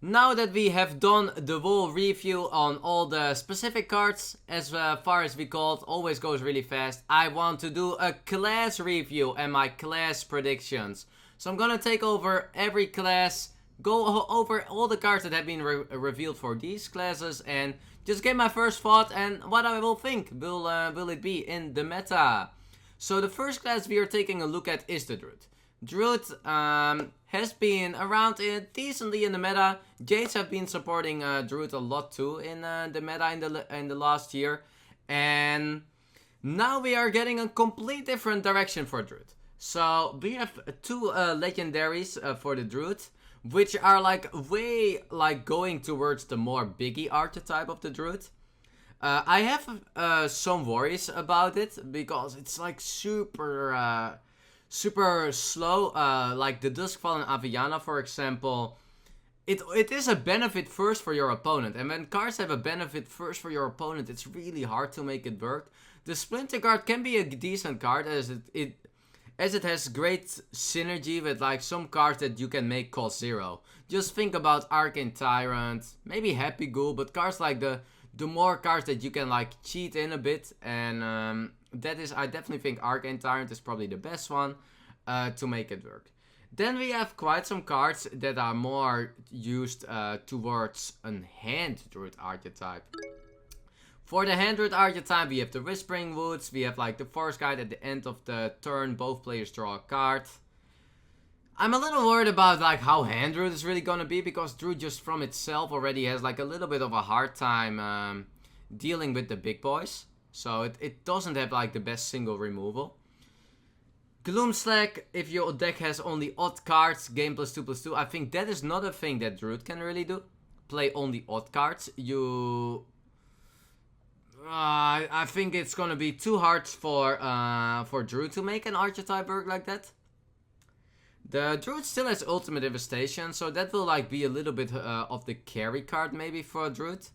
Now that we have done the whole review on all the specific cards, as far as we called, always goes really fast, I want to do a class review and my class predictions. So I'm gonna take over every class, go over all the cards that have been revealed for these classes, and just get my first thought and what I will think will it be in the meta. So the first class we are taking a look at is the Druid. Druid has been around decently in the meta. Jace have been supporting Druid a lot too in the meta in the last year. And now we are getting a complete different direction for Druid. So we have two legendaries for the Druid, which are like way like going towards the more biggie archetype of the Druid. I have some worries about it because it's like super slow, like the Duskfallen Aviana, for example. It is a benefit first for your opponent, and when cards have a benefit first for your opponent, it's really hard to make it work. The Splinter card can be a decent card as it has great synergy with like some cards that you can make cost 0. Just think about Arcane Tyrant, maybe Happy Ghoul, but cards like the more cards that you can like cheat in a bit, and that is, I definitely think Arcane Tyrant is probably the best one to make it work. Then we have quite some cards that are more used towards a hand Druid archetype. For the hand Druid archetype, we have the Whispering Woods, we have like the Forest Guide at the end of the turn, both players draw a card. I'm a little worried about like how hand Druid is really gonna be, because Druid just from itself already has like a little bit of a hard time dealing with the big boys. So it doesn't have like the best single removal. Gloomslack, if your deck has only odd cards, game +2/+2, I think that is not a thing that Druid can really do. Play only odd cards. I think it's gonna be too hard for Druid to make an archetype work like that. The Druid still has Ultimate Infestation, so that will like be a little bit of the carry card maybe for Druid.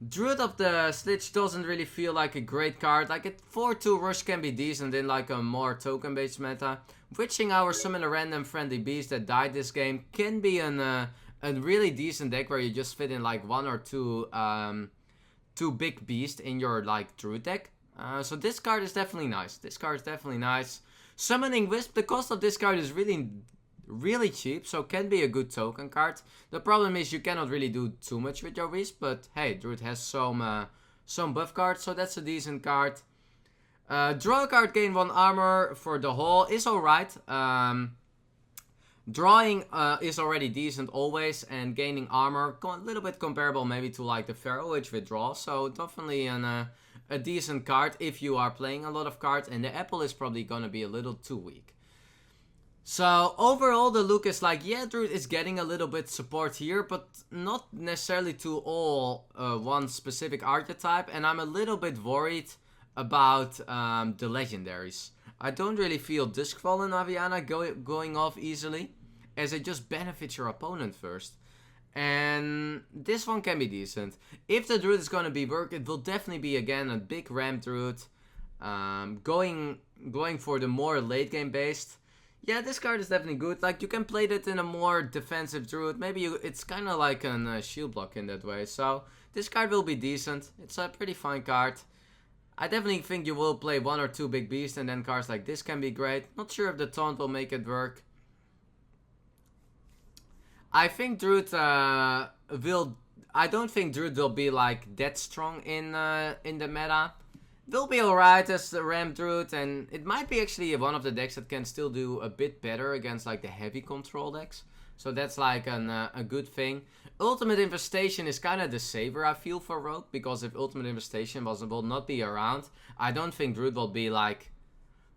Druid of the Slitch doesn't really feel like a great card. Like a 4-2 rush can be decent in like a more token based meta. Witching Hour, summon a random friendly beast that died this game can be a really decent deck where you just fit in like 1 or 2 big beasts in your like Druid deck. So this card is definitely nice. Summoning Wisp, the cost of this card is really cheap, so can be a good token card. The problem is you cannot really do too much with your Wisp, but hey, Druid has some buff cards, so that's a decent card. Draw a card, gain 1 armor for the whole is alright. Drawing is already decent always, and gaining armor a little bit comparable maybe to like the Pharaoh Witch withdrawal, so definitely a decent card if you are playing a lot of cards, and the apple is probably gonna be a little too weak. So overall the look is like, yeah, Druid is getting a little bit support here, but not necessarily to all one specific archetype, and I'm a little bit worried about the legendaries. I don't really feel Duskfallen Aviana going off easily, as it just benefits your opponent first. And this one can be decent. If the Druid is going to be work, it will definitely be again a big ramp Druid. Going for the more late game based. Yeah, this card is definitely good. Like, you can play that in a more defensive Druid. Maybe it's kind of like a shield block in that way. So this card will be decent. It's a pretty fine card. I definitely think you will play 1 or 2 big beasts, and then cards like this can be great. Not sure if the taunt will make it work. I think Druid will... I don't think Druid will be like that strong in the meta. They'll be alright as the ramp Druid, and it might be actually one of the decks that can still do a bit better against like the heavy control decks. So that's like a good thing. Ultimate Infestation is kind of the saver I feel for Rogue, because if Ultimate Infestation will not be around, I don't think Druid will be like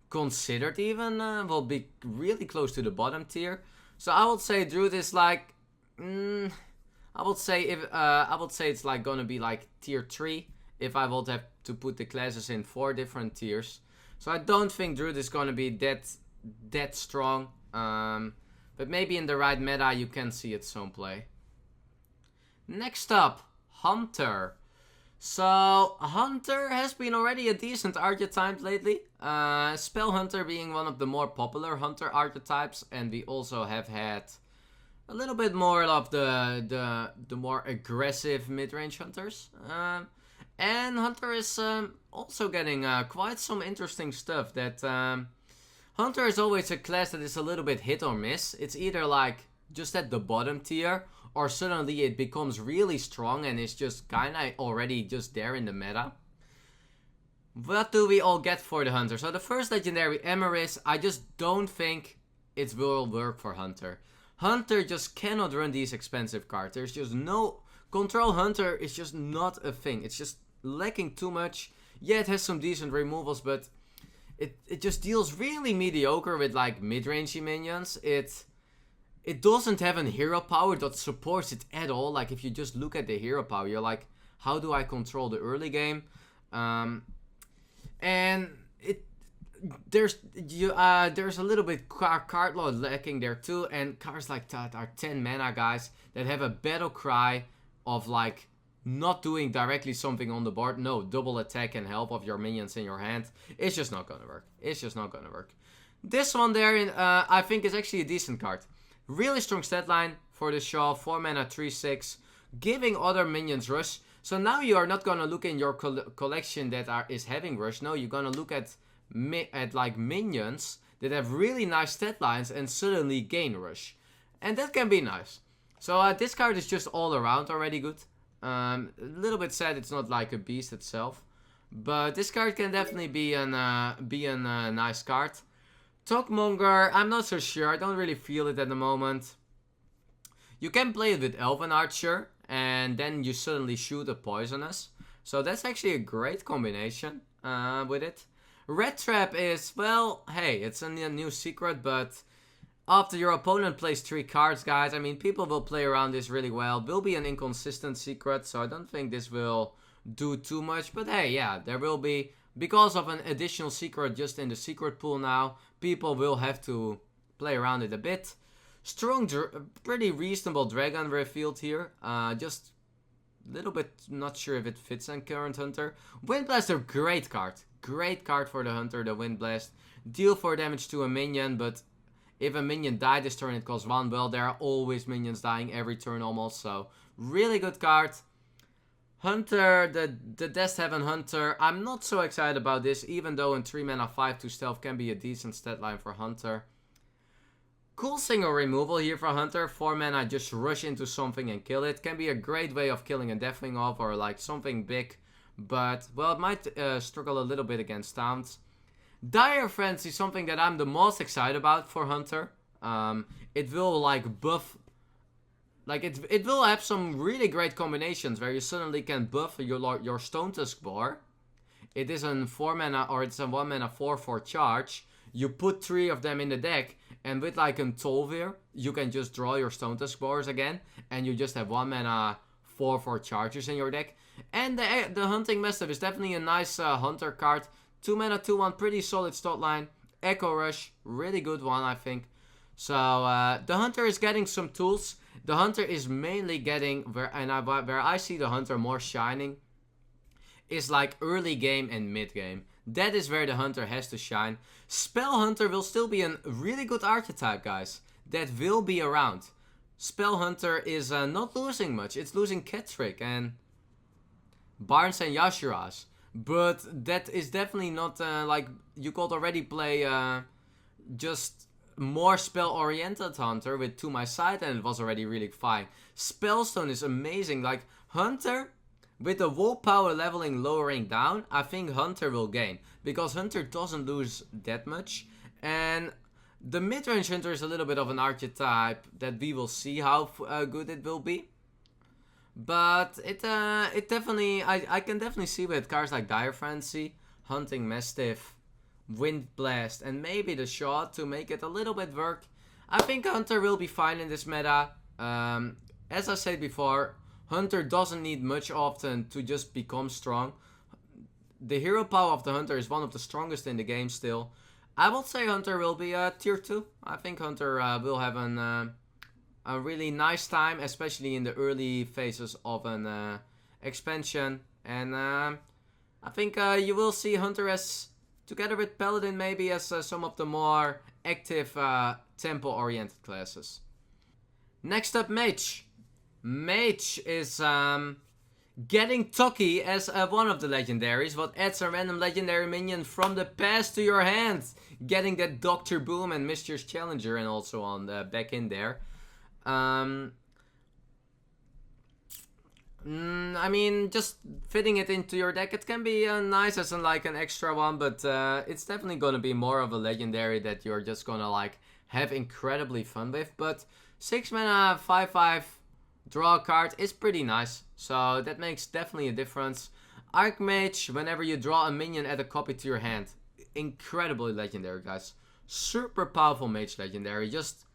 considered even, will be really close to the bottom tier. So I would say Druid is like, I would say it's like gonna be like tier 3 if I would have to put the classes in 4 different tiers. So I don't think Druid is gonna be that strong. But maybe in the right meta you can see it some play. Next up, Hunter. So Hunter has been already a decent archetype lately. Spell Hunter being one of the more popular Hunter archetypes, and we also have had a little bit more of the more aggressive mid-range hunters. And Hunter is also getting quite some interesting stuff. That Hunter is always a class that is a little bit hit or miss. It's either like just at the bottom tier, or suddenly it becomes really strong and is just kinda already just there in the meta. What do we all get for the Hunter? So the first legendary Emeris, I just don't think it will work for Hunter. Hunter just cannot run these expensive cards. There's just no... Control Hunter is just not a thing. It's just lacking too much. Yeah, it has some decent removals, but it just deals really mediocre with like mid-rangey minions. It doesn't have a hero power that supports it at all. Like if you just look at the hero power, you're like, how do I control the early game? And there's a little bit card load lacking there too, and cards like that are 10 mana guys that have a battle cry of like not doing directly something on the board. No, double attack and help of your minions in your hand. It's just not gonna work. It's just not gonna work. This one there, I think is actually a decent card. Really strong stat line for the Shaw, 4 mana 3/6, giving other minions rush. So now you are not gonna look in your collection that is having rush. No, you're gonna look at like minions that have really nice stat lines and suddenly gain rush, and that can be nice. So this card is just all around already good. A little bit sad it's not like a beast itself, but this card can definitely be a nice card. Talkmonger, I'm not so sure. I don't really feel it at the moment. You can play it with Elven Archer, and then you suddenly shoot a poisonous. So that's actually a great combination with it. Red Trap is, well, hey, it's a new secret, but after your opponent plays 3 cards, guys, I mean, people will play around this really well. Will be an inconsistent secret, so I don't think this will do too much. But hey, yeah, there will be, because of an additional secret just in the secret pool now, people will have to play around it a bit. Strong, pretty reasonable dragon revealed here. Just a little bit not sure if it fits in current Hunter. Windblaster, great card. Great card for the Hunter, the Windblast. Deal 4 damage to a minion, but if a minion died this turn, it costs 1. Well, there are always minions dying every turn almost, so really good card. Hunter, the Death Heaven Hunter, I'm not so excited about this, even though in 3 mana 5/2 stealth can be a decent stat line for Hunter. Cool single removal here for Hunter. 4 mana, just rush into something and kill it. Can be a great way of killing a Deathwing off or like something big, but well, it might struggle a little bit against Taunt. Dire Frenzy is something that I'm the most excited about for Hunter. It will like buff, like it will have some really great combinations where you suddenly can buff your Stone Tusk Boar. It is a 4 mana, or it's a 1 mana 4/4 charge. You put 3 of them in the deck, and with like a Tolvir, you can just draw your Stone Tusk Boars again, and you just have 1 mana 4/4 charges in your deck. And the Hunting Mastiff is definitely a nice Hunter card. 2 mana 2/1, pretty solid stat line. Echo Rush, really good one, I think. So the Hunter is getting some tools. The Hunter is mainly getting, where I see the Hunter more shining, is like early game and mid game. That is where the Hunter has to shine. Spell Hunter will still be a really good archetype, guys. That will be around. Spell Hunter is not losing much. It's losing Ketrick and Barnes and Yashuras. But that is definitely not like you could already play just more spell-oriented Hunter with To My Side, and it was already really fine. Spellstone is amazing. Like Hunter, with the wall power leveling lowering down, I think Hunter will gain, because Hunter doesn't lose that much. And the mid-range Hunter is a little bit of an archetype that we will see how good it will be. But it definitely, I can definitely see with cards like Dire Frenzy, Hunting Mastiff, Wind Blast, and maybe the Shot to make it a little bit work. I think Hunter will be fine in this meta. As I said before, Hunter doesn't need much often to just become strong. The hero power of the Hunter is one of the strongest in the game still. I would say Hunter will be tier 2. I think Hunter will have a really nice time, especially in the early phases of an expansion. And I think you will see Hunter as, together with Paladin maybe, as some of the more active tempo-oriented classes. Next up, Mage. Mage is getting Tucky as one of the legendaries, what adds a random legendary minion from the past to your hand. Getting that Dr. Boom and Mistress Challenger and also on the back in there. I mean, just fitting it into your deck, it can be nice as like an extra one, but it's definitely gonna be more of a legendary that you're just gonna like have incredibly fun with. But 6 mana, 5/5, draw a card is pretty nice, so that makes definitely a difference. Archmage, whenever you draw a minion, add a copy to your hand. Incredibly legendary, guys. Super powerful mage legendary. Just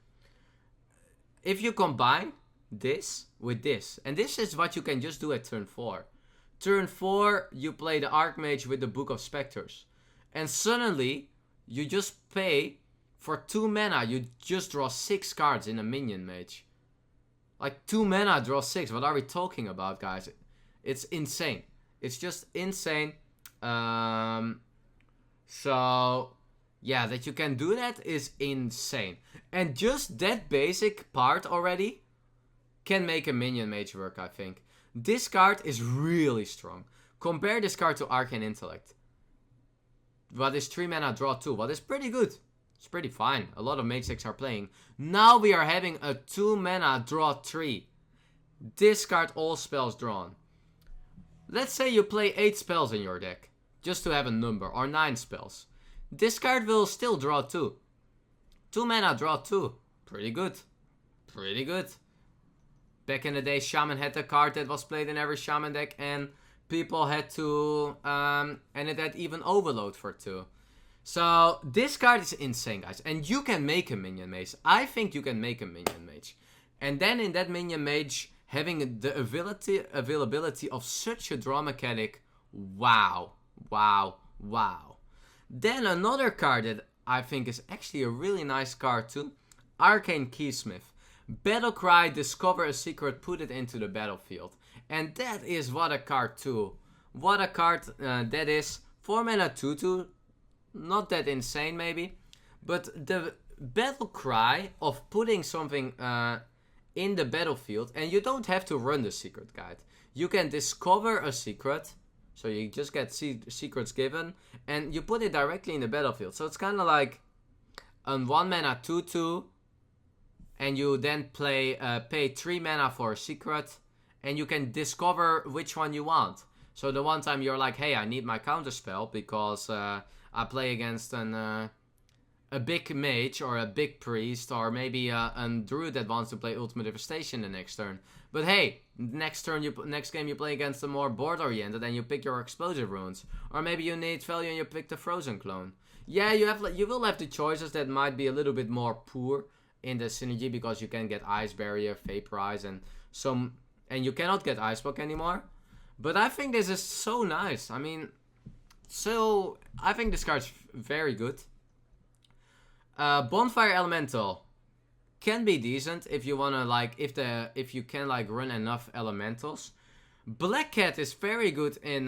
if you combine this with this, and this is what you can just do at turn 4. Turn 4, you play the Archmage with the Book of Specters, and suddenly you just pay for 2 mana. You just draw 6 cards in a minion mage. Like 2 mana, draw 6. What are we talking about, guys? It's insane. It's just insane. So yeah, that you can do that is insane. And just that basic part already can make a minion mage work, I think. This card is really strong. Compare this card to Arcane Intellect. What is 3 mana, draw 2. What is pretty good. It's pretty fine. A lot of mage decks are playing. Now we are having a 2 mana, draw 3. Discard all spells drawn. Let's say you play 8 spells in your deck, just to have a number, or 9 spells. This card will still draw 2. 2 mana, draw 2. Pretty good. Pretty good. Back in the day, Shaman had a card that was played in every Shaman deck, and people had to, and it had even Overload for 2. So, this card is insane, guys. And you can make a minion mage. I think you can make a minion mage. And then in that minion mage, having the availability of such a draw mechanic, wow. Wow. Wow. Then another card that I think is actually a really nice card too. Arcane Keysmith. Battlecry, discover a secret, put it into the battlefield. And that is what a card too. What a card that is. 4 mana 2/2. Not that insane maybe. But the Battlecry of putting something in the battlefield. And you don't have to run the secret guide. You can discover a secret. So you just get secrets given. And you put it directly in the battlefield. So it's kind of like a 1 mana 2/2. And you then pay 3 mana for a secret. And you can discover which one you want. So the one time you're like, hey, I need my counterspell because I play against a big mage or a big priest or maybe a druid that wants to play Ultimate Devastation the next turn. But hey, next game you play against a more board oriented and you pick your explosive runes. Or maybe you need value and you pick the frozen clone. Yeah, you will have the choices that might be a little bit more poor in the synergy because you can get Ice Barrier, Vaporize, and you cannot get Ice Block anymore. But I think this is so nice. I mean, so I think this card's very good. Bonfire Elemental can be decent if you wanna like if you can like run enough elementals. Black Cat is very good in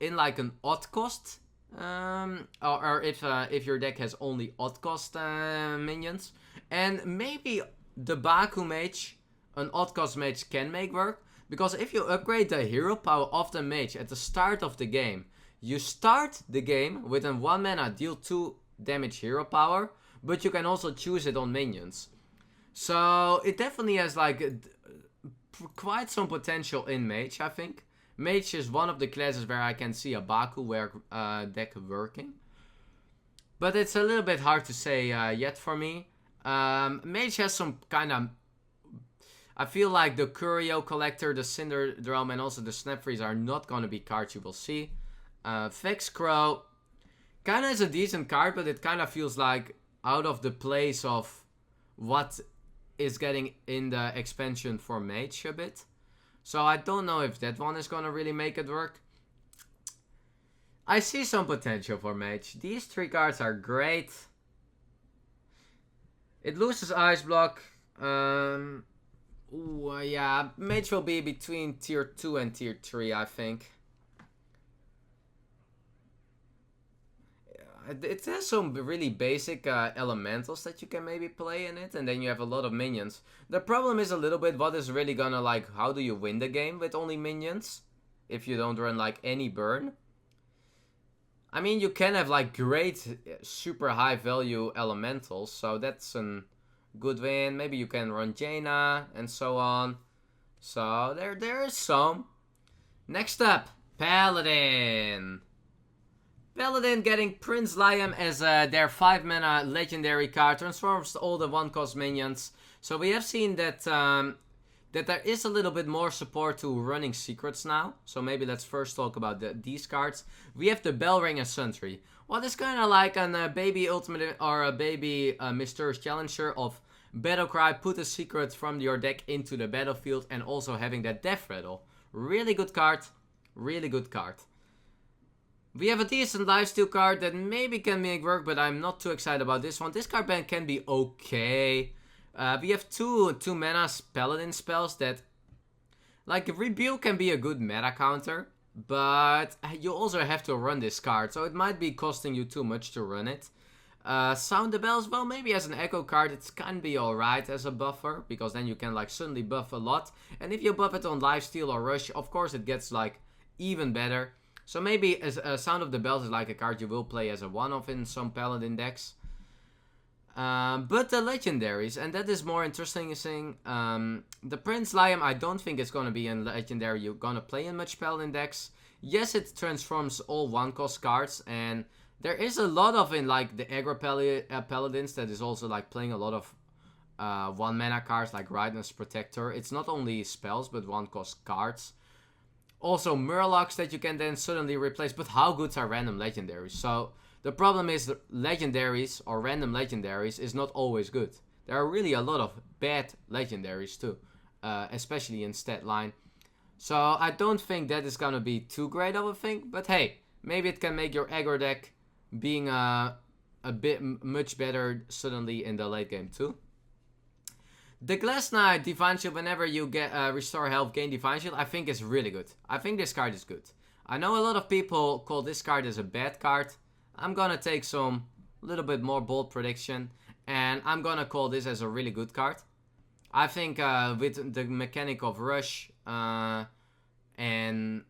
like an odd cost, or if your deck has only odd cost minions, and maybe the Baku Mage, an odd cost mage can make work. Because if you upgrade the hero power of the mage at the start of the game, you start the game with a 1 mana deal 2 damage hero power, but you can also choose it on minions. So it definitely has like quite some potential in mage, I think. Mage is one of the classes where I can see a Baku deck working. But it's a little bit hard to say yet for me. Mage has some kind of... I feel like the Curio Collector, the Cinder Drum, and also the Snap Freeze are not going to be cards you will see. Vex Crow kind of is a decent card, but it kind of feels like out of the place of what is getting in the expansion for Mage a bit. So I don't know if that one is going to really make it work. I see some potential for Mage. These 3 cards are great. It loses Ice Block. Ooh, yeah, Mage will be between tier 2 and tier 3, I think. It has some really basic elementals that you can maybe play in it, and then you have a lot of minions. The problem is a little bit what is really gonna like, how do you win the game with only minions? If you don't run like any burn. I mean, you can have like great, super high value elementals, so that's a good win. Maybe you can run Jaina and so on. So there is some. Next up, Paladin. Paladin getting Prince Liam as their 5 mana legendary card, transforms all the 1-cost minions. So we have seen that that there is a little bit more support to running secrets now. So maybe let's first talk about these cards. We have the Bell Ring and Sentry. What is kind of like a baby ultimate or a baby Mysterious Challenger of Battlecry, put a secret from your deck into the battlefield, and also having that Death Rattle. Really good card. Really good card. We have a decent lifesteal card that maybe can make work, but I'm not too excited about this one. This card ban can be okay. We have two mana Paladin spells that, like, Rebuke can be a good meta counter, but you also have to run this card, so it might be costing you too much to run it. Sound the Bells, well, maybe as an echo card it can be alright as a buffer, because then you can like suddenly buff a lot, and if you buff it on lifesteal or rush, of course it gets like even better. So maybe as Sound of the Bells is like a card you will play as a one-off in some Paladin decks. But the legendaries, and that is more interesting thing. The Prince Liam, I don't think it's gonna be a legendary you're gonna play in much Paladin decks. Yes, it transforms all 1-cost cards, and there is a lot of in like the aggro Paladins that is also like playing a lot of 1-mana cards like Rightness Protector. It's not only spells, but 1-cost cards. Also Murlocs that you can then suddenly replace, but how good are random legendaries? So the problem is that legendaries or random legendaries is not always good. There are really a lot of bad legendaries too, especially in stat line. So I don't think that is gonna be too great of a thing, but hey, maybe it can make your aggro deck being a bit much better suddenly in the late game too. The Glass Knight Divine Shield, whenever you get restore health, gain Divine Shield, I think is really good. I think this card is good. I know a lot of people call this card as a bad card. I'm gonna take some little bit more bold prediction, and I'm gonna call this as a really good card. I think with the mechanic of rush and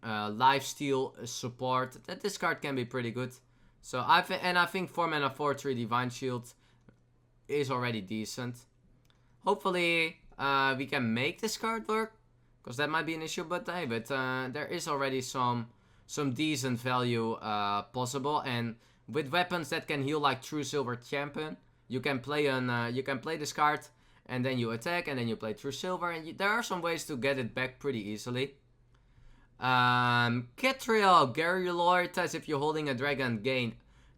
lifesteal support, that this card can be pretty good. So I think 4 mana 4/3 Divine Shield is already decent. Hopefully we can make this card work, because that might be an issue. But hey, there is already some decent value possible, and with weapons that can heal like True Silver Champion, you can play this card, and then you attack, and then you play True Silver, and there are some ways to get it back pretty easily. Catriel, Garrulor, Thijs, if you're holding a dragon, gain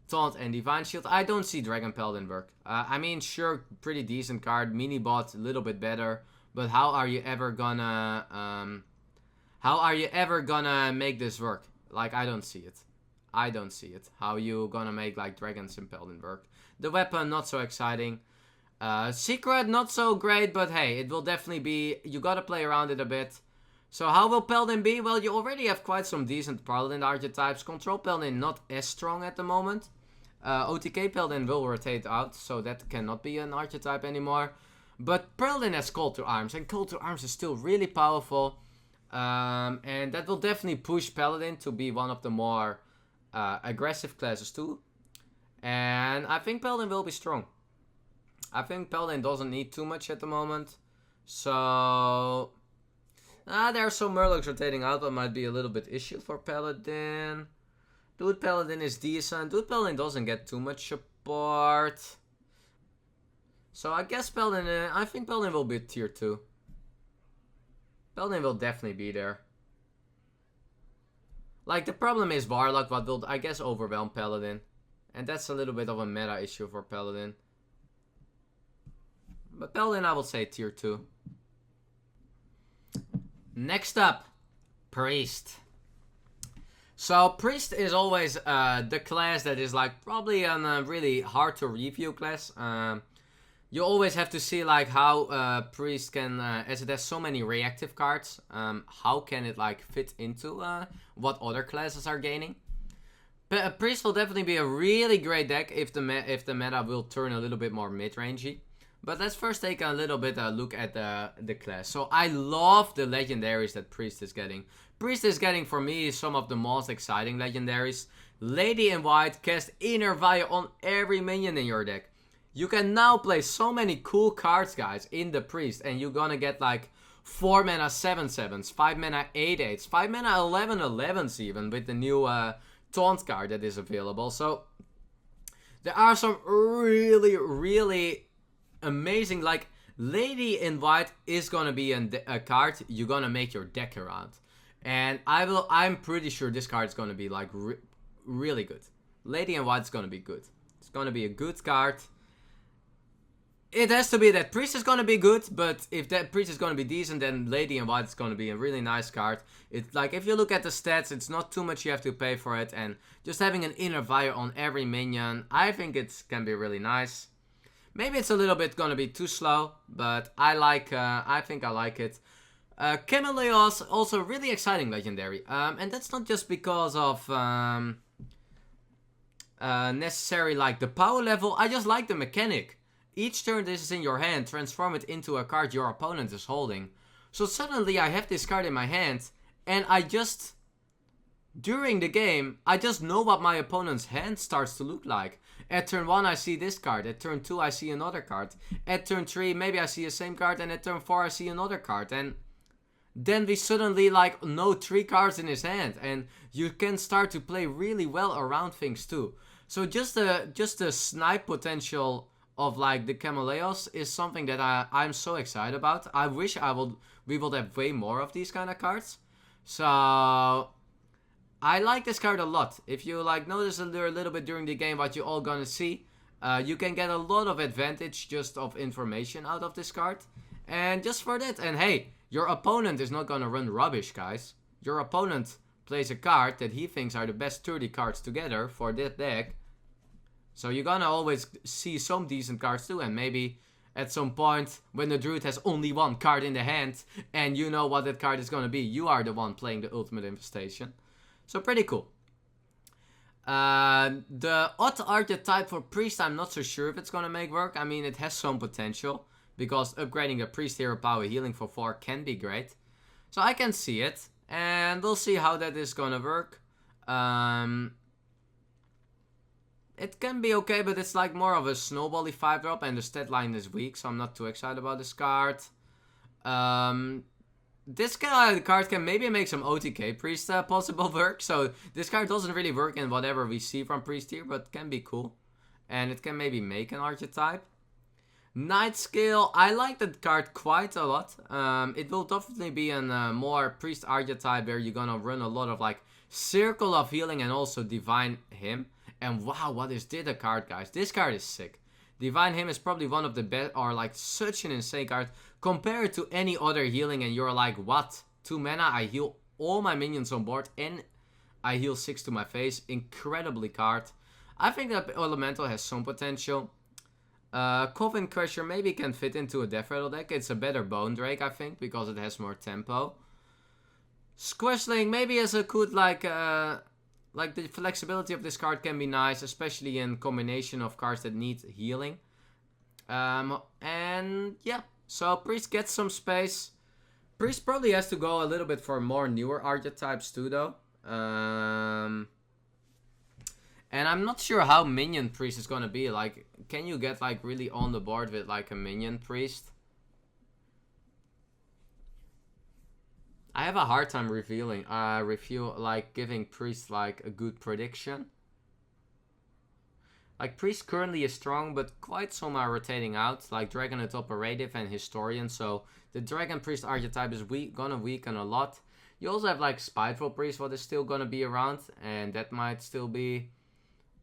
Taunt and Divine Shield. I don't see Dragon Paladin work. I mean, sure, pretty decent card, mini bot, a little bit better, but how are you ever gonna make this work? Like, I don't see it. I don't see it. How you gonna make like Dragons and Paladin work? The weapon, not so exciting. Secret, not so great, but hey, it will definitely be, you gotta play around it a bit. So how will Paladin be? Well, you already have quite some decent Paladin archetypes. Control Paladin not as strong at the moment. OTK Paladin will rotate out, so that cannot be an archetype anymore. But Paladin has Call to Arms, and Call to Arms is still really powerful. And that will definitely push Paladin to be one of the more aggressive classes too. And I think Paladin will be strong. I think Paladin doesn't need too much at the moment. So there are some Murlocs rotating out, that might be a little bit issue for Paladin. Dude Paladin is decent. Dude Paladin doesn't get too much support. So I guess Paladin, I think Paladin will be tier 2. Paladin will definitely be there. Like, the problem is Warlock, what will, I guess, overwhelm Paladin. And that's a little bit of a meta issue for Paladin. But Paladin, I will say tier 2. Next up, Priest. So Priest is always the class that is like probably a really hard to review class. You always have to see like how Priest can, as it has so many reactive cards, how can it like fit into what other classes are gaining. Priest will definitely be a really great deck if the meta will turn a little bit more mid-rangey. But let's first take a little bit look at the class. So I love the legendaries that Priest is getting. Priest is getting, for me, some of the most exciting legendaries. Lady in White, cast Inner Fire on every minion in your deck. You can now play so many cool cards, guys, in the Priest. And you're gonna get like 4 mana 7/7s, 5 mana 8/8s, 5 mana 11/11s even with the new Taunt card that is available. So there are some really amazing, like Lady in White is gonna be a card you're gonna make your deck around. And I'm pretty sure this card is gonna be like really good. Lady in White is gonna be good. It's gonna be a good card. It has to be that Priest is gonna be good, but if that Priest is gonna be decent, then Lady in White is gonna be a really nice card. It's like, if you look at the stats, it's not too much you have to pay for it, and just having an Inner Fire on every minion, I think it can be really nice. Maybe it's a little bit gonna be too slow, but I think I like it. Cameleos, also really exciting legendary, and that's not just because of necessary like the power level. I just like the mechanic. Each turn this is in your hand, transform it into a card your opponent is holding. So suddenly I have this card in my hand, and during the game, I just know what my opponent's hand starts to look like. At turn 1 I see this card, at turn 2 I see another card. At turn 3 maybe I see the same card, and at turn 4 I see another card. And then we suddenly like know 3 cards in his hand, and you can start to play really well around things too. So just the snipe potential of like the Cameleos is something that I'm so excited about. I wish we would have way more of these kind of cards. So I like this card a lot. If you like notice a little bit during the game what you all gonna see, you can get a lot of advantage just of information out of this card. And just for that, and hey, your opponent is not gonna run rubbish, guys. Your opponent plays a card that he thinks are the best 30 cards together for that deck. So you're gonna always see some decent cards too, and maybe at some point when the Druid has only 1 card in the hand and you know what that card is gonna be, you are the one playing the ultimate infestation. So pretty cool. The odd archetype for Priest, I'm not so sure if it's gonna make work. I mean, it has some potential, because upgrading a Priest Hero Power Healing for 4 can be great. So I can see it, and we'll see how that is gonna work. It can be okay, but it's like more of a snowbally 5-drop, and the stat line is weak, so I'm not too excited about this card. This card can maybe make some OTK Priest possible work, so this card doesn't really work in whatever we see from Priest here, but can be cool. And it can maybe make an archetype. Night Scale, I like that card quite a lot. It will definitely be a more Priest archetype where you're gonna run a lot of like Circle of Healing and also Divine Hymn. And wow, what is this a card, guys? This card is sick. Divine Hymn is probably one of the best, or like such an insane card. Compare it to any other healing and you're like, what? 2 mana, I heal all my minions on board and I heal 6 to my face. Incredibly card. I think that Elemental has some potential. Coven Crusher maybe can fit into a Death Rattle deck. It's a better Bone Drake, I think, because it has more tempo. Squishling maybe as a good like the flexibility of this card can be nice, especially in combination of cards that need healing. And yeah, so Priest gets some space. Priest probably has to go a little bit for more newer archetypes too, though. And I'm not sure how Minion Priest is gonna be. Like, can you get like really on the board with like a Minion Priest? I have a hard time like giving Priest like a good prediction. Like Priest currently is strong, but quite some are rotating out, like Dragon at Operative and Historian. So the Dragon Priest archetype is gonna weaken a lot. You also have like Spiteful Priest, what is still gonna be around, and that might still be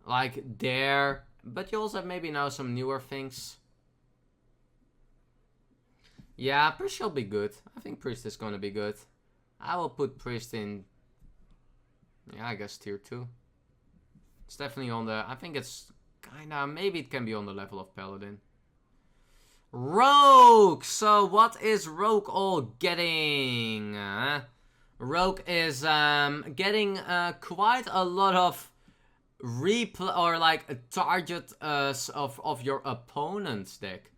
like there. But you also have maybe now some newer things. Yeah, Priest shall be good. I think Priest is gonna be good. I will put Priest in, yeah, I guess tier 2. It's definitely on the, I think it's kinda, maybe it can be on the level of Paladin. Rogue! So what is Rogue all getting? Rogue is getting quite a lot of replay or like a target of your opponent's deck.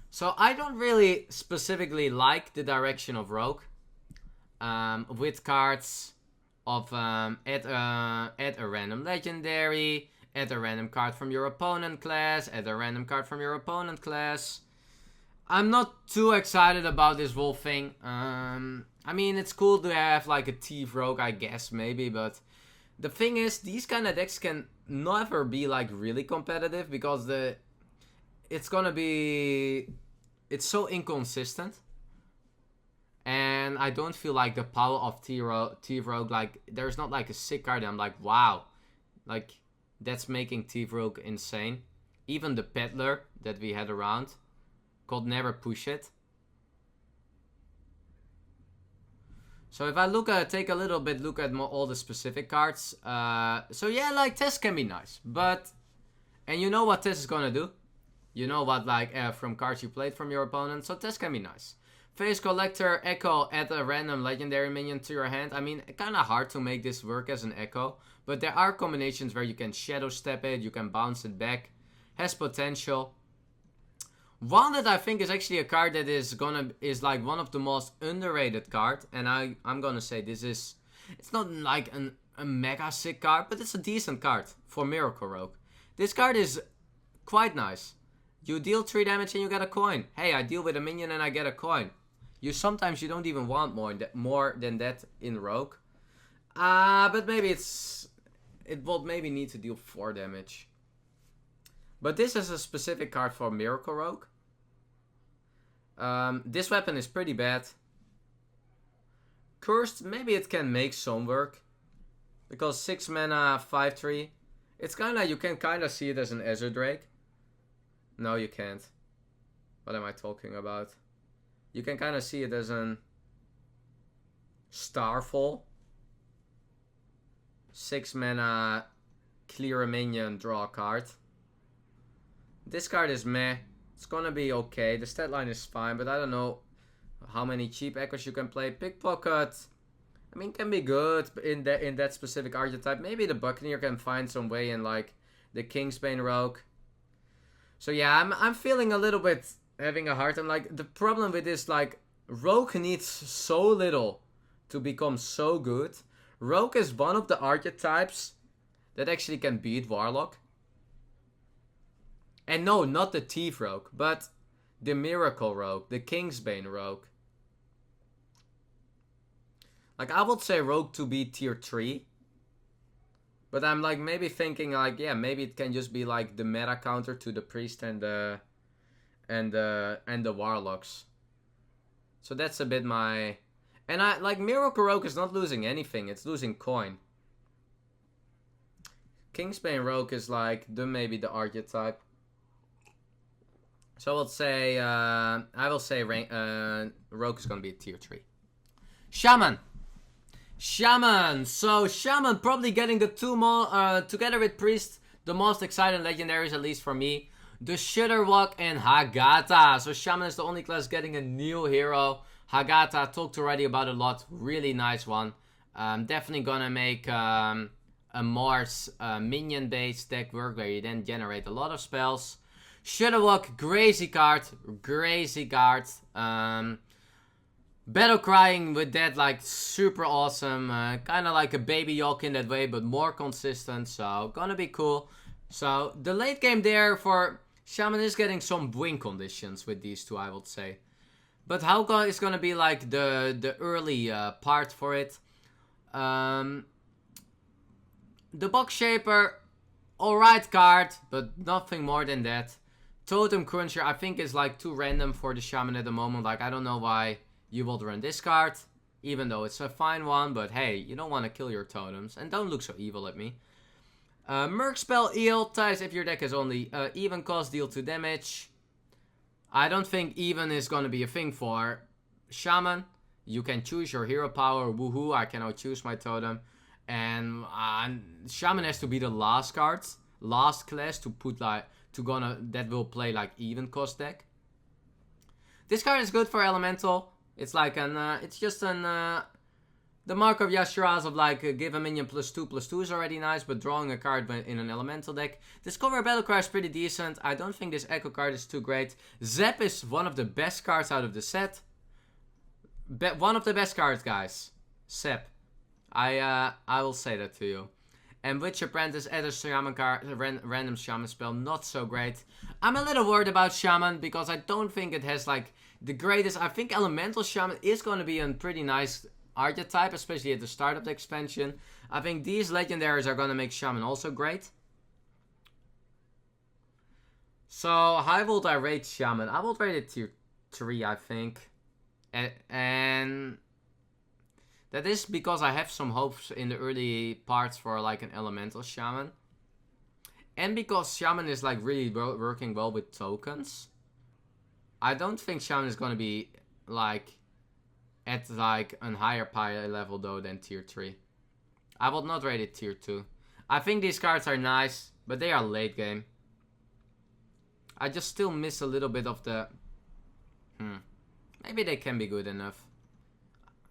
So I don't really specifically like the direction of Rogue. With cards of add a random legendary, add a random card from your opponent class, add a random card from your opponent class. I'm not too excited about this whole thing. I mean, it's cool to have like a Thief Rogue, I guess, maybe, but the thing is, these kind of decks can never be like really competitive because it's so inconsistent. And I don't feel like the power of Thief Rogue, like, there's not like a sick card I'm like, wow. Like, that's making Thief Rogue insane. Even the Peddler that we had around could never push it. So if I take a little bit look at all the specific cards. So yeah, like, Test can be nice. But, and you know what Test is gonna do? You know what, like, from cards you played from your opponent. So Test can be nice. Face Collector, Echo, add a random legendary minion to your hand. I mean, kind of hard to make this work as an Echo. But there are combinations where you can Shadow Step it, you can bounce it back. Has potential. One that I think is actually a card that is like one of the most underrated card. And I'm gonna say it's not like a mega sick card, but it's a decent card for Miracle Rogue. This card is quite nice. You deal 3 damage and you get a coin. Hey, I deal with a minion and I get a coin. Sometimes you don't even want more than that in Rogue. But maybe it will maybe need to deal 4 damage. But this is a specific card for Miracle Rogue. This weapon is pretty bad. Cursed, maybe it can make some work. Because 6 mana, 5/3. It's you can kinda see it as an Azure Drake. No, you can't. What am I talking about? You can kind of see it as an Starfall. 6 mana, clear a minion, draw a card. This card is meh. It's gonna be okay. The stat line is fine, but I don't know how many cheap echoes you can play. Pickpocket, I mean, can be good in that specific archetype. Maybe the Buccaneer can find some way in like the Kingsbane Rogue. So yeah, I'm feeling a little bit having a hard time. Like, the problem with this, like, Rogue needs so little to become so good. Rogue is one of the archetypes that actually can beat Warlock. And no, not the Thief Rogue, but the Miracle Rogue, the Kingsbane Rogue. Like, I would say Rogue to be tier 3. But I'm like maybe thinking like, yeah, maybe it can just be like the meta counter to the Priest and the Warlocks. So that's a bit my... And I like Miracle Rogue is not losing anything, it's losing coin. Kingsbane Rogue is like maybe the archetype. So I will say Rogue is gonna be a tier 3. Shaman. So Shaman probably getting the 2 more together with Priest, the most exciting legendaries, at least for me. The Shudderwock and Hagata. So Shaman is the only class getting a new hero. Hagata, talked already about a lot. Really nice one. Definitely gonna make a more minion based deck work where you then generate a lot of spells. Shudderwock, crazy card. Battle Crying with that, like, super awesome. Kind of like a Baby Yolk in that way, but more consistent. So, gonna be cool. So, the late game there for Shaman is getting some win conditions with these two, I would say. But how is gonna be, like, the early part for it? The Box Shaper, alright card, but nothing more than that. Totem Cruncher, I think, is, like, too random for the Shaman at the moment. Like, I don't know why you would run this card, even though it's a fine one, but hey, you don't want to kill your totems, and don't look so evil at me. Merc Spell Eel, Thijs, if your deck is only even cost, deal 2 damage. I don't think even is going to be a thing for Shaman. You can choose your hero power, woohoo, I cannot choose my totem. And Shaman has to be the last class to put like, that will play like even cost deck. This card is good for Elemental. It's like the The Mark of Yasharaz of like give a minion +2/+2 is already nice, but drawing a card in an elemental deck. Discover a battle card is pretty decent. I don't think this Echo card is too great. Zap is one of the best cards out of the set. One of the best cards, guys. Zap. I will say that to you. And Witch Apprentice as a Shaman card, random Shaman spell, not so great. I'm a little worried about Shaman because I don't think it has like the greatest. I think Elemental Shaman is going to be a pretty nice archetype, especially at the start of the expansion. I think these legendaries are going to make Shaman also great. So, how would I rate Shaman? I would rate it tier 3, I think. And that is because I have some hopes in the early parts for like an Elemental Shaman. And because Shaman is like really working well with tokens. I don't think Shaman is going to be like at like a higher pile level though than tier 3. I would not rate it tier 2. I think these cards are nice, but they are late game. I just still miss a little bit of the... Maybe they can be good enough.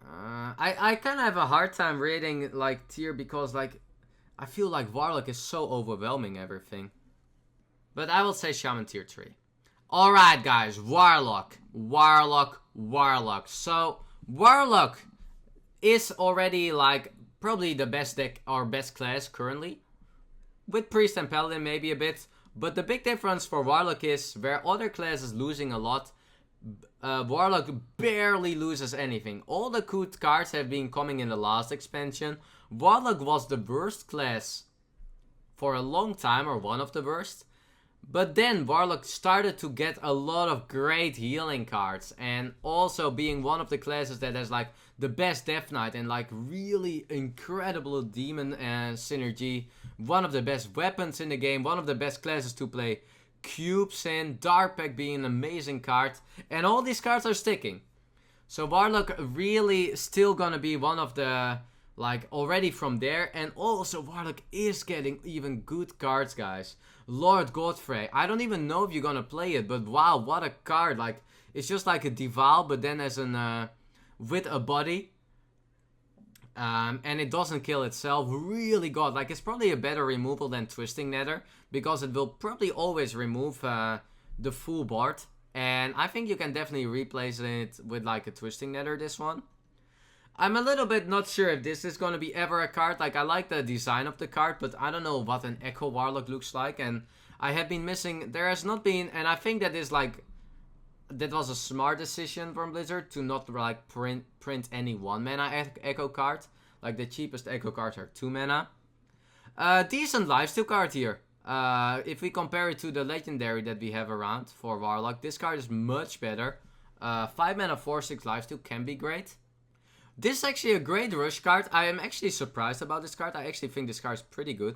I kind of have a hard time rating like tier because like I feel like Warlock is so overwhelming everything. But I will say Shaman tier 3. Alright guys, Warlock. So Warlock is already like probably the best deck or best class currently. With Priest and Paladin maybe a bit. But the big difference for Warlock is where other classes losing a lot, Warlock barely loses anything. All the good cards have been coming in the last expansion. Warlock was the worst class for a long time, or one of the worst. But then Warlock started to get a lot of great healing cards. And also being one of the classes that has like the best Death Knight and like really incredible demon synergy. One of the best weapons in the game. One of the best classes to play cubes in. Dark Pack being an amazing card. And all these cards are sticking. So Warlock really still gonna be one of the... like already from there. And also Warlock is getting even good cards, guys. Lord Godfrey. I don't even know if you're gonna play it. But wow, what a card. Like, it's just like a Deval, but then as an... with a body. And it doesn't kill itself. Really good. Like, it's probably a better removal than Twisting Nether. Because it will probably always remove the full board. And I think you can definitely replace it with like a Twisting Nether, this one. I'm a little bit not sure if this is going to be ever a card. Like, I like the design of the card, but I don't know what an Echo Warlock looks like. And I have been missing... there has not been... and I think that is like... that was a smart decision from Blizzard to not like print any 1 mana Echo card. Like, the cheapest Echo cards are 2 mana. Decent lifesteal card here. If we compare it to the legendary that we have around for Warlock, this card is much better. 5 mana 4/6 lifesteal can be great. This is actually a great rush card. I am actually surprised about this card. I actually think this card is pretty good.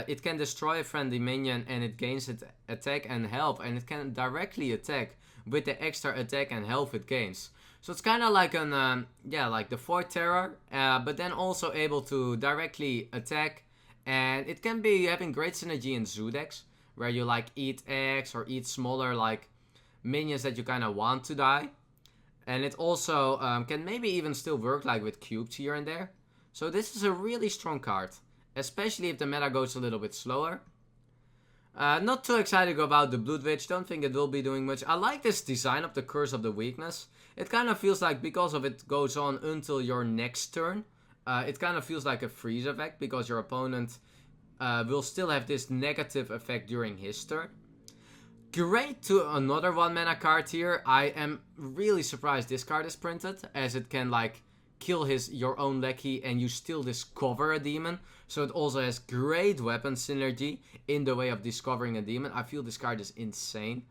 It can destroy a friendly minion and it gains its attack and health. And it can directly attack with the extra attack and health it gains. So it's kind of like an, yeah, like the Void Terror. But then also able to directly attack. And it can be having great synergy in zoo decks. Where you like eat eggs or eat smaller like minions that you kind of want to die. And it also can maybe even still work like with cubes here and there. So this is a really strong card. Especially if the meta goes a little bit slower. Not too excited about the Blood Witch. Don't think it will be doing much. I like this design of the Curse of the Weakness. It kind of feels like because of it goes on until your next turn. It kind of feels like a freeze effect. Because your opponent will still have this negative effect during his turn. Great to another 1 mana card here. I am really surprised this card is printed. As it can like kill your own Lecky and you still discover a demon. So it also has great weapon synergy in the way of discovering a demon. I feel this card is insane.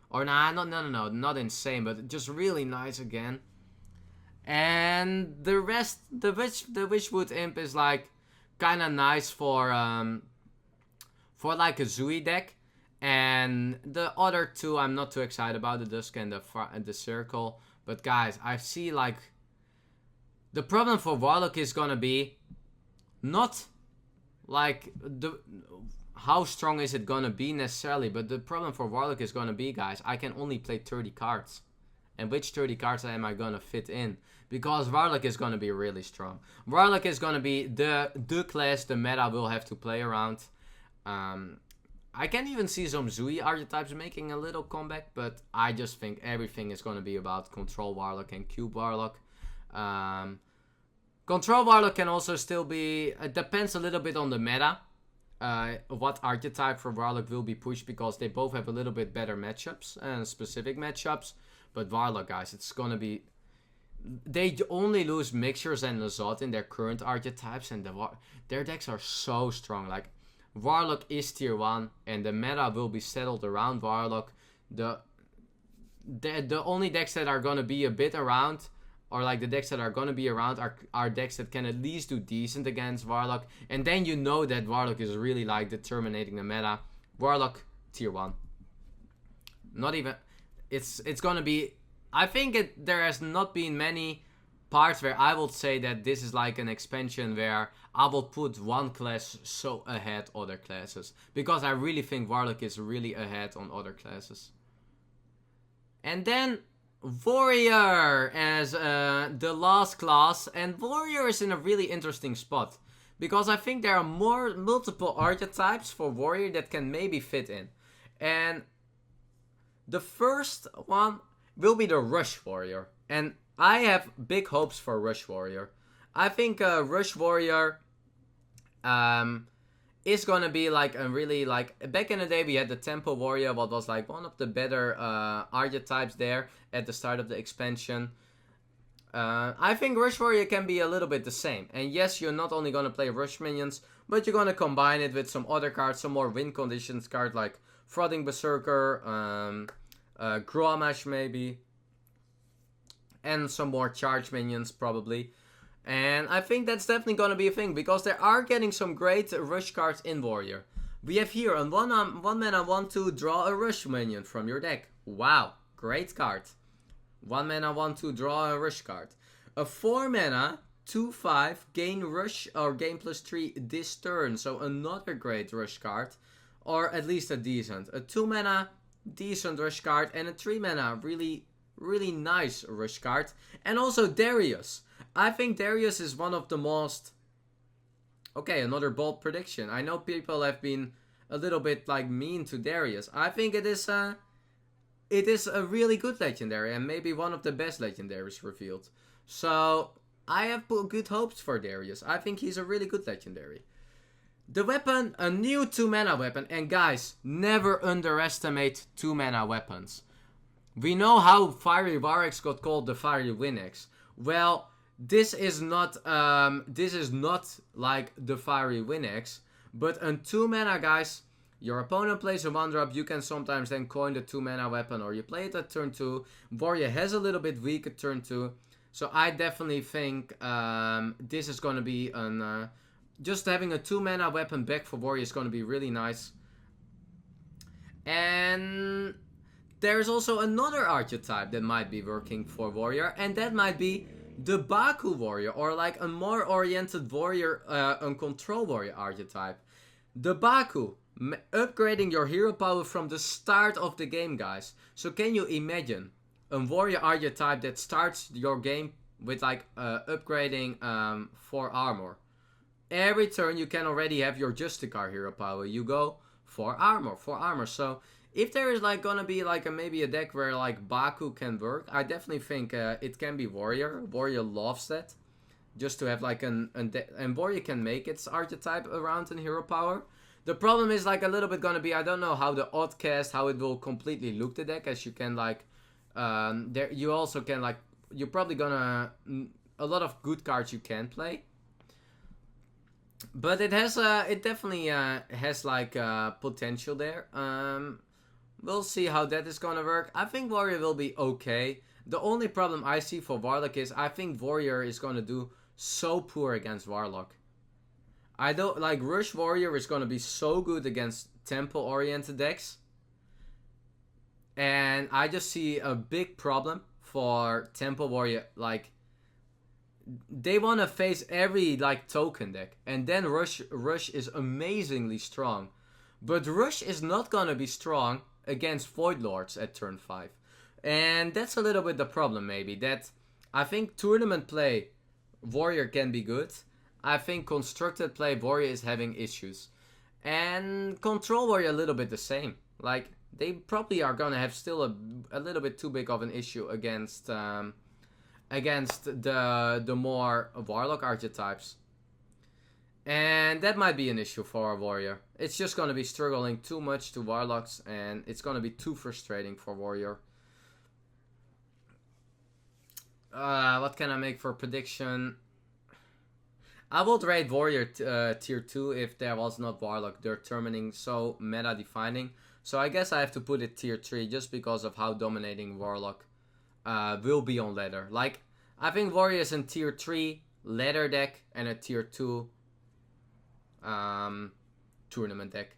Or nah, no, not insane, but just really nice again. And the rest, the Witchwood Imp is like kind of nice for like a Zooey deck. And the other two I'm not too excited about, the Dusk and the Circle. But guys, I see like... the problem for Warlock is gonna be not like how strong is it gonna be necessarily, but the problem for Warlock is gonna be, guys, I can only play 30 cards. And which 30 cards am I gonna fit in? because Warlock is gonna be really strong. Warlock is gonna be the class the meta will have to play around. I can even see some Zui archetypes making a little comeback, but I just think everything is gonna be about Control Warlock and Cube Warlock. Control Warlock can also still be... It depends a little bit on the meta. What archetype for Warlock will be pushed, because they both have a little bit better matchups and specific matchups. But Warlock, guys, it's gonna be... They only lose Mixers and Lazot in their current archetypes, and their decks are so strong. Like, Warlock is tier 1, and the meta will be settled around Warlock. The only decks that are gonna be a bit around, or like the decks that are gonna be around, are decks that can at least do decent against Warlock. And then you know that Warlock is really like determining the meta. Warlock tier 1. Not even... It's gonna be... I think there has not been many parts where I would say that this is like an expansion where I will put one class so ahead other classes. Because I really think Warlock is really ahead on other classes. And then Warrior as the last class. And Warrior is in a really interesting spot. Because I think there are multiple archetypes for Warrior that can maybe fit in. And the first one will be the Rush Warrior. And I have big hopes for Rush Warrior. I think Rush Warrior is gonna be like a really like... Back in the day we had the Temple Warrior, what was like one of the better archetypes there at the start of the expansion. I think Rush Warrior can be a little bit the same. And yes, you're not only gonna play Rush minions, but you're gonna combine it with some other cards, some more win conditions cards like Frothing Berserker, Grommash maybe, and some more charge minions probably. And I think that's definitely gonna be a thing, because there are getting some great rush cards in Warrior. We have here on 1 mana 1/2 draw a rush minion from your deck. Wow, great card. 1 mana 1/2 draw a rush card. A 4 mana 2/5 gain rush or gain +3 this turn, so another great rush card, or at least a decent. A 2 mana decent rush card, and a 3 mana really nice rush card. And also Darius. I think Darius is one of the most... Okay, another bold prediction. I know people have been a little bit like mean to Darius. I think it is a really good legendary, and maybe one of the best legendaries revealed. So I have good hopes for Darius. I think he's a really good legendary. The weapon, a new 2 mana weapon. And guys, never underestimate 2 mana weapons. We know how Fiery Warx got called the Fiery Winx. Well, this is not like the Fiery Winx, but a 2 mana, guys. Your opponent plays a 1-drop, you can sometimes then coin the 2 mana weapon, or you play it at turn 2. Warrior has a little bit weak at turn 2. So I definitely think this is going to be an... just having a 2 mana weapon back for Warrior is going to be really nice. And there's also another archetype that might be working for Warrior, and that might be the Baku Warrior, or like a more oriented Warrior, a Control Warrior archetype. The Baku, upgrading your hero power from the start of the game, guys. So can you imagine a Warrior archetype that starts your game with like upgrading 4 armor? Every turn you can already have your Justicar hero power. You go 4 armor. So if there is like gonna be like maybe a deck where like Baku can work, I definitely think it can be Warrior. Warrior loves that. Just to have like and Warrior can make its archetype around in hero power. The problem is like a little bit gonna be, I don't know how the odd cast, how it will completely look the deck, as you can like there you also can like, you're probably gonna a lot of good cards you can play. But it has it definitely has like potential there. We'll see how that is gonna work. I think Warrior will be okay. The only problem I see for Warlock is I think Warrior is gonna do so poor against Warlock. I don't like Rush Warrior is gonna be so good against temple oriented decks. And I just see a big problem for Temple Warrior. Like, they want to face every like token deck, and then Rush is amazingly strong. But Rush is not gonna be strong against Void Lords at turn 5. And that's a little bit the problem, maybe. That I think tournament play, Warrior can be good. I think constructed play, Warrior is having issues. And control Warrior a little bit the same. Like, they probably are gonna have still a little bit too big of an issue against the more Warlock archetypes. And that might be an issue for a Warrior. It's just gonna be struggling too much to Warlocks, and it's gonna be too frustrating for Warrior. What can I make for prediction? I would rate Warrior tier 2 if there was not Warlock determining so meta defining. So I guess I have to put it tier 3 just because of how dominating Warlock will be on ladder. Like, I think Warrior is in tier 3 ladder deck and a tier 2 tournament deck.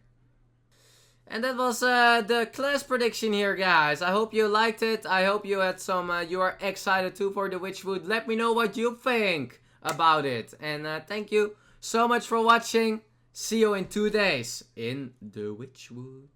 And that was the class prediction here, guys. I hope you liked it. I hope you had some, you are excited too for the Witchwood. Let me know what you think about it. And thank you so much for watching. See you in 2 days in the Witchwood.